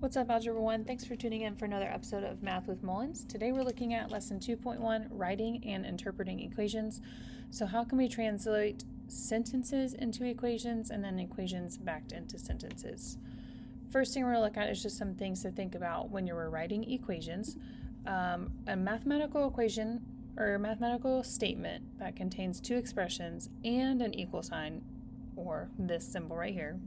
What's up, Algebra 1? Thanks for tuning in for another episode of Math with Mullins. Today we're looking at Lesson 2.1, Writing and Interpreting Equations. So how can we translate sentences into equations and then equations back into sentences? First thing we're going to look at is just some things to think about when you're writing equations. A mathematical equation or mathematical statement that contains two expressions and an equal sign, or this symbol right here,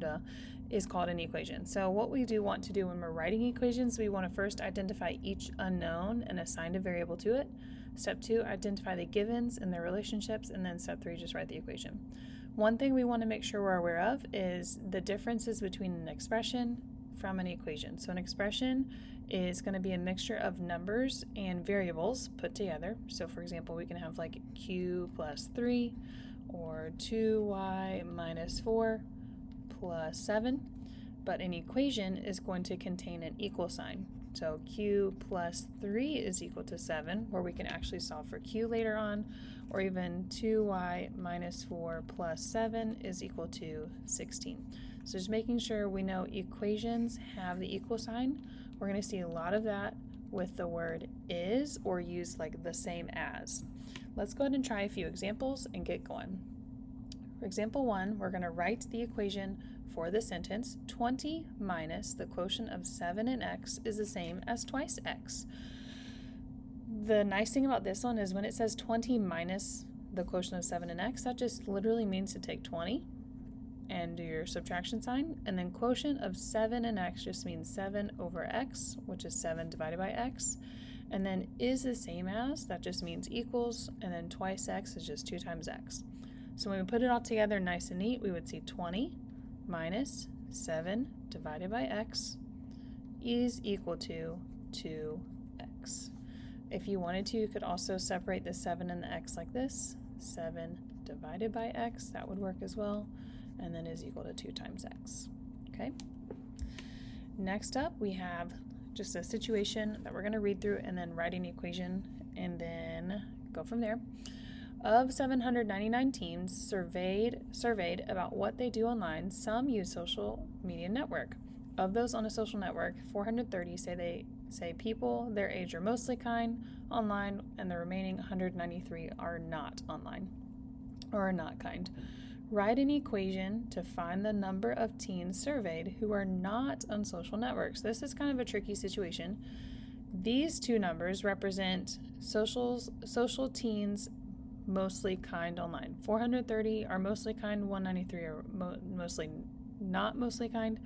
is called an equation. So what we do want to do when we're writing equations, we want to first identify each unknown and assign a variable to it. Step 2, identify the givens and their relationships, and then step 3, just write the equation. One thing we want to make sure we're aware of is the differences between an expression from an equation. So an expression is going to be a mixture of numbers and variables put together. So for example, we can have like q plus 3 or 2y minus 4 plus 7, but an equation is going to contain an equal sign. So q plus 3 is equal to 7, where we can actually solve for q later on, or even 2y minus 4 plus 7 is equal to 16. So just making sure we know equations have the equal sign. We're going to see a lot of that with the word is or use like the same as. Let's go ahead and try a few examples and get going. For example 1, we're going to write the equation for the sentence. 20 minus the quotient of 7 and x is the same as twice x. The nice thing about this one is when it says 20 minus the quotient of 7 and x, that just literally means to take 20 and do your subtraction sign, and then quotient of 7 and x just means 7 over x, which is 7 divided by x, and then is the same as, that just means equals, and then twice x is just 2 times x. So when we put it all together nice and neat, we would see 20 minus 7 divided by x is equal to 2x. If you wanted to, you could also separate the 7 and the x like this. 7 divided by x, that would work as well, and then is equal to 2 times x. Okay? Next up, we have just a situation that we're going to read through and then write an equation and then go from there. Of 799 teens surveyed about what they do online, some use social media network. Of those on a social network, 430 say people their age are mostly kind online, and the remaining 193 are not online or are not kind. Write an equation to find the number of teens surveyed who are not on social networks. This is kind of a tricky situation. These two numbers represent social teens mostly kind online. 430 are mostly kind, 193 are mostly not mostly kind,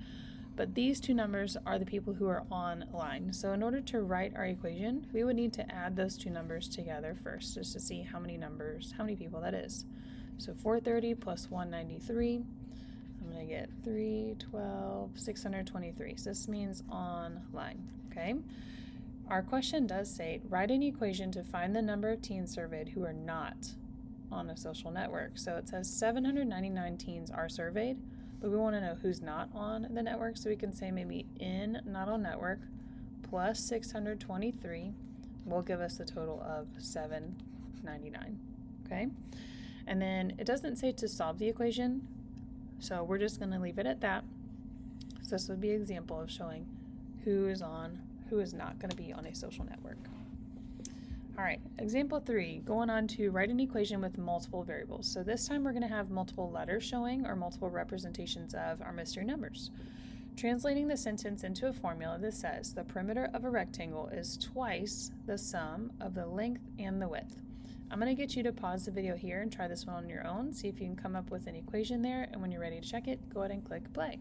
but these two numbers are the people who are online. So in order to write our equation, we would need to add those two numbers together first, just to see how many people that is. So 430 plus 193, I'm going to get 312, 623. So this means online, okay? Our question does say, write an equation to find the number of teens surveyed who are not on a social network. So it says 799 teens are surveyed, but we want to know who's not on the network. So we can say maybe in not on network plus 623 will give us the total of 799, okay? And then it doesn't say to solve the equation, so we're just going to leave it at that. So this would be an example of showing who is not going to be on a social network. All right, example 3, going on to write an equation with multiple variables. So this time we're going to have multiple letters showing or multiple representations of our mystery numbers. Translating the sentence into a formula, this says the perimeter of a rectangle is twice the sum of the length and the width. I'm going to get you to pause the video here and try this one on your own, see if you can come up with an equation there, and when you're ready to check it, go ahead and click play.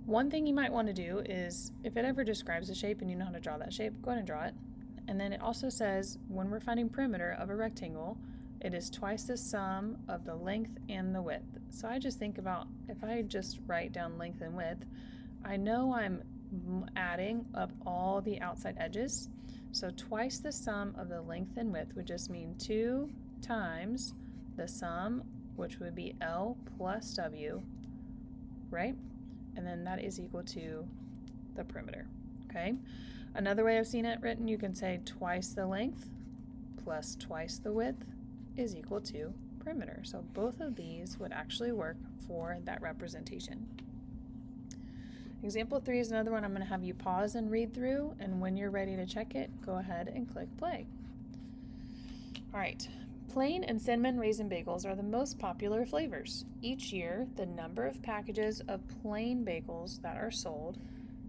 One thing you might want to do is, if it ever describes a shape and you know how to draw that shape, go ahead and draw it. And then it also says, when we're finding perimeter of a rectangle, it is twice the sum of the length and the width. So I just think about, if I just write down length and width, I know I'm adding up all the outside edges. So twice the sum of the length and width would just mean 2 times the sum, which would be L plus W, right? And then that is equal to the perimeter, okay? Another way I've seen it written, you can say twice the length plus twice the width is equal to perimeter. So both of these would actually work for that representation. Example 3 is another one I'm going to have you pause and read through, and when you're ready to check it, go ahead and click play. All right, plain and cinnamon raisin bagels are the most popular flavors. Each year, the number of packages of plain bagels that are sold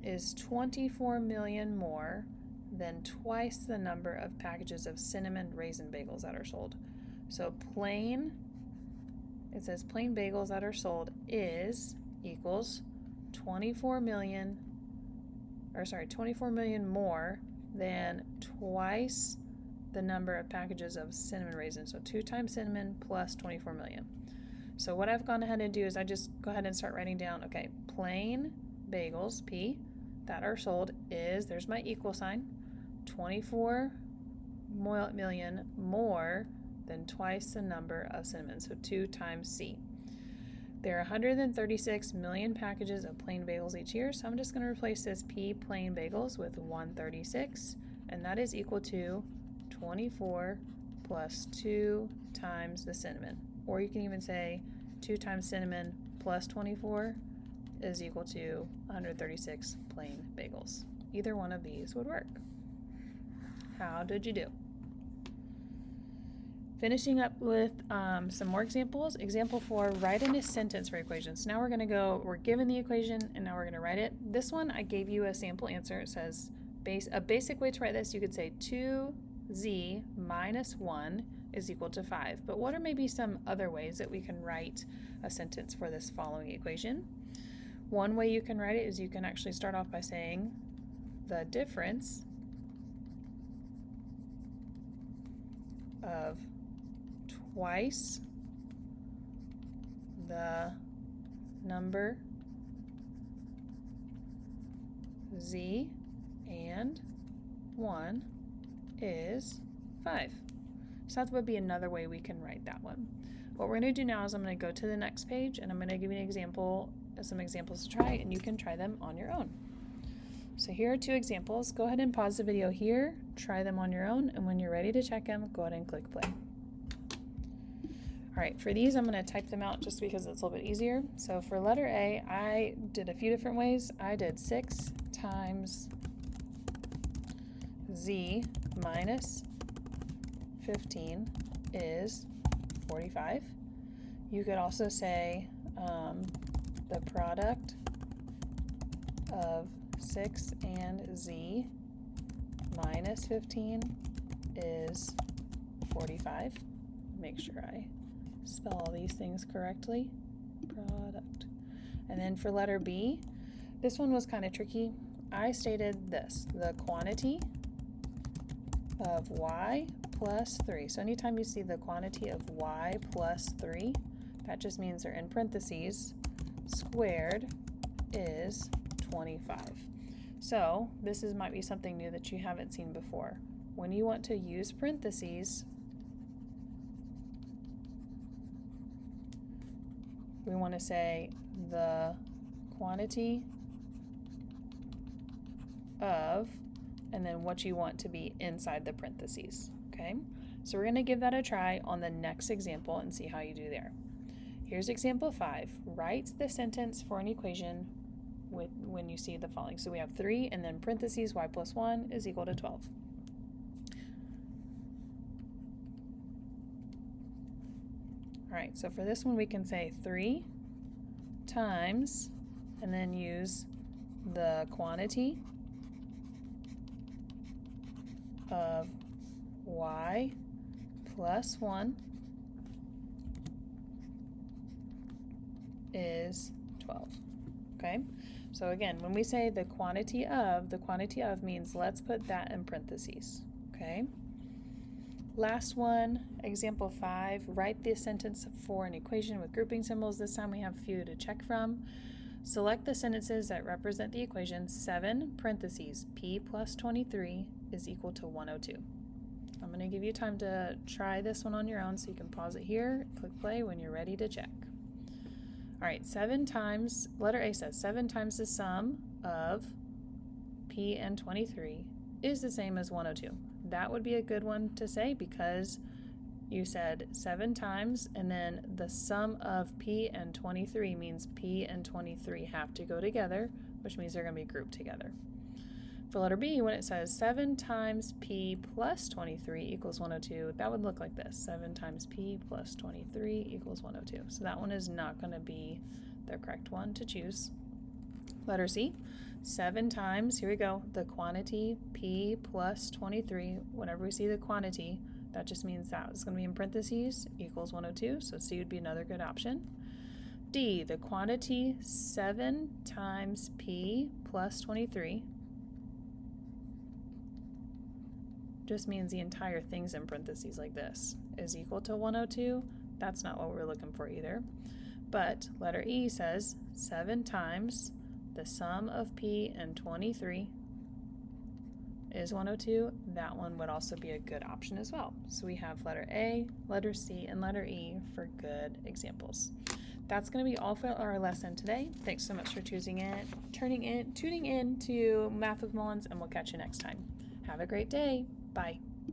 is 24 million more than twice the number of packages of cinnamon raisin bagels that are sold. So it says plain bagels that are sold equals 24 million more than twice the number of packages of cinnamon raisins. So 2 times cinnamon plus 24 million. So what I've gone ahead and do is I just go ahead and start writing down, okay, plain bagels, P, that are sold is, there's my equal sign, 24 million more than twice the number of cinnamon, so 2 times C. There are 136 million packages of plain bagels each year, so I'm just going to replace this P plain bagels with 136, and that is equal to 24 plus 2 times the cinnamon. Or you can even say 2 times cinnamon plus 24 is equal to 136 plain bagels. Either one of these would work. How did you do? Finishing up with some more examples. Example 4, write in a sentence for equations. So now we're given the equation and now we're going to write it. This one I gave you a sample answer. It says, a basic way to write this, you could say 2z minus 1 is equal to 5. But what are maybe some other ways that we can write a sentence for this following equation? One way you can write it is you can actually start off by saying the difference of twice the number z and 1 is 5. So that would be another way we can write that one. What we're going to do now is I'm going to go to the next page and I'm going to give you an example, some examples to try, and you can try them on your own. So here are 2 examples. Go ahead and pause the video here, try them on your own, and when you're ready to check them, go ahead and click play. All right, for these I'm going to type them out just because it's a little bit easier. So for letter A, I did a few different ways. I did 6 times z minus 15 is 45. You could also say the product of 6 and z minus 15 is 45. Make sure I spell all these things correctly. Product. And then for letter B, this one was kind of tricky. I stated this, the quantity of y plus 3. So anytime you see the quantity of y plus 3, that just means they're in parentheses, squared is 25. So this might be something new that you haven't seen before. When you want to use parentheses, we want to say the quantity of, and then what you want to be inside the parentheses, okay? So we're going to give that a try on the next example and see how you do there. Here's example 5. Write the sentence for an equation when you see the following. So we have 3 and then parentheses y plus 1 is equal to 12. All right, so for this one we can say 3 times and then use the quantity of y plus 1 is 12. Okay, so again, when we say the quantity of means let's put that in parentheses. Okay, last one, example 5, write the sentence for an equation with grouping symbols. This time we have a few to check from. Select the sentences that represent the equation 7 parentheses p plus 23 is equal to 102. I'm going to give you time to try this one on your own, so you can pause it here, click play when you're ready to check. All right, 7 times, letter A says 7 times the sum of p and 23 is the same as 102. That would be a good one to say because You said 7 times, and then the sum of P and 23 means P and 23 have to go together, which means they're going to be grouped together. For letter B, when it says 7 times P plus 23 equals 102, that would look like this. 7 times P plus 23 equals 102. So that one is not going to be the correct one to choose. Letter C, 7 times, here we go, the quantity P plus 23. Whenever we see the quantity, that just means that it's going to be in parentheses, equals 102, so C would be another good option. D, the quantity 7 times P plus 23 just means the entire thing's in parentheses like this, is equal to 102. That's not what we're looking for either. But letter E says 7 times the sum of P and 23 is 102. That one would also be a good option as well. So we have letter A, letter C, and letter E for good examples. That's going to be all for our lesson today. Thanks so much for tuning in to Math with Mullins, and we'll catch you next time. Have a great day. Bye.